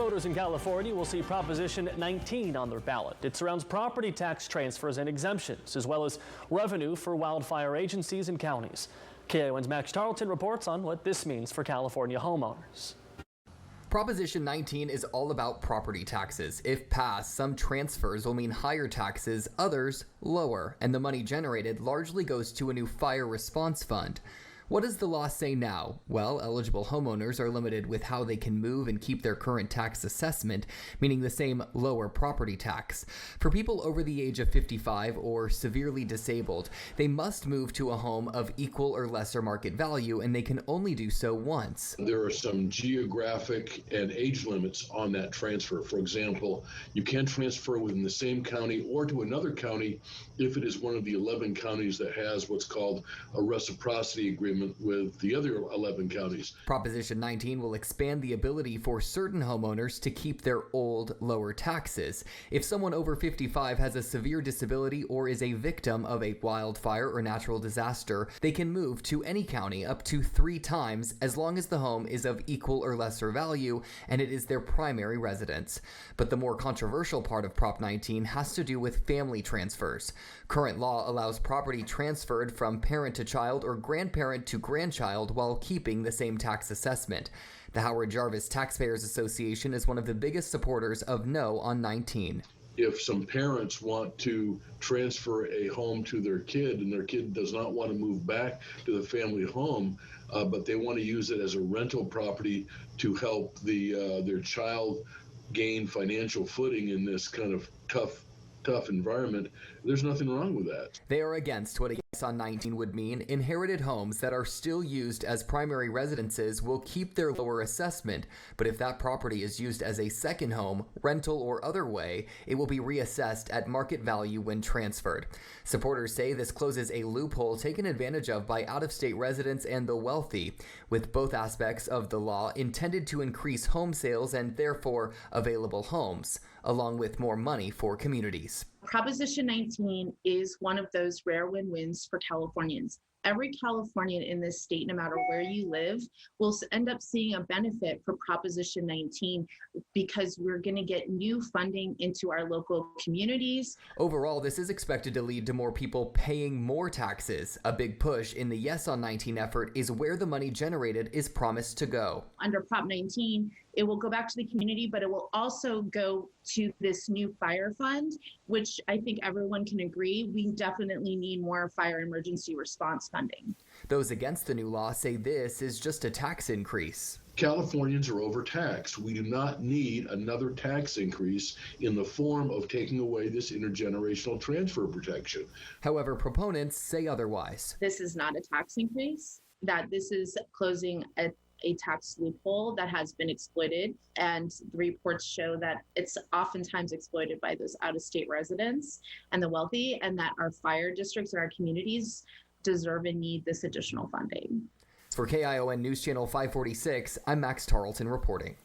Voters in California will see Proposition 19 on their ballot. It surrounds property tax transfers and exemptions, as well as revenue for wildfire agencies and counties. KION's Max Tarleton reports on what this means for California homeowners. Proposition 19 is all about property taxes. If passed, some transfers will mean higher taxes, others lower, and the money generated largely goes to a new fire response fund. What does the law say now? Well, eligible homeowners are limited with how they can move and keep their current tax assessment, meaning the same lower property tax. For people over the age of 55 or severely disabled, they must move to a home of equal or lesser market value, and they can only do so once. There are some geographic and age limits on that transfer. For example, you can transfer within the same county or to another county if it is one of the 11 counties that has what's called a reciprocity agreement with the other 11 counties. Proposition 19 will expand the ability for certain homeowners to keep their old, lower taxes. If someone over 55 has a severe disability or is a victim of a wildfire or natural disaster, they can move to any county up to 3 times as long as the home is of equal or lesser value and it is their primary residence. But the more controversial part of Prop 19 has to do with family transfers. Current law allows property transferred from parent to child or grandparent to grandchild while keeping the same tax assessment. The Howard Jarvis Taxpayers Association is one of the biggest supporters of no on 19. If some parents want to transfer a home to their kid and their kid does not want to move back to the family home, but they want to use it as a rental property to help their child gain financial footing in this kind of tough environment, there's nothing wrong with that. They are against what a yes on 19 would mean. Inherited homes that are still used as primary residences will keep their lower assessment, but if that property is used as a second home, rental or other way, it will be reassessed at market value when transferred. Supporters say this closes a loophole taken advantage of by out-of-state residents and the wealthy, with both aspects of the law intended to increase home sales and therefore available homes, along with more money for communities. Proposition 19 is one of those rare win-wins for Californians. Every Californian in this state, no matter where you live, will end up seeing a benefit for Proposition 19 because we're going to get new funding into our local communities. Overall, this is expected to lead to more people paying more taxes. A big push in the Yes on 19 effort is where the money generated is promised to go. Under Prop 19, it will go back to the community, but it will also go to this new fire fund, which I think everyone can agree we definitely need more fire emergency response funding. Those against the new law say this is just a tax increase. Californians are overtaxed. We do not need another tax increase in the form of taking away this intergenerational transfer protection. However, proponents say otherwise. This is not a tax increase, that this is closing a tax loophole that has been exploited, and the reports show that it's oftentimes exploited by those out-of-state residents and the wealthy, and that our fire districts and our communities deserve and need this additional funding. For KION News Channel 546, I'm Max Tarleton reporting.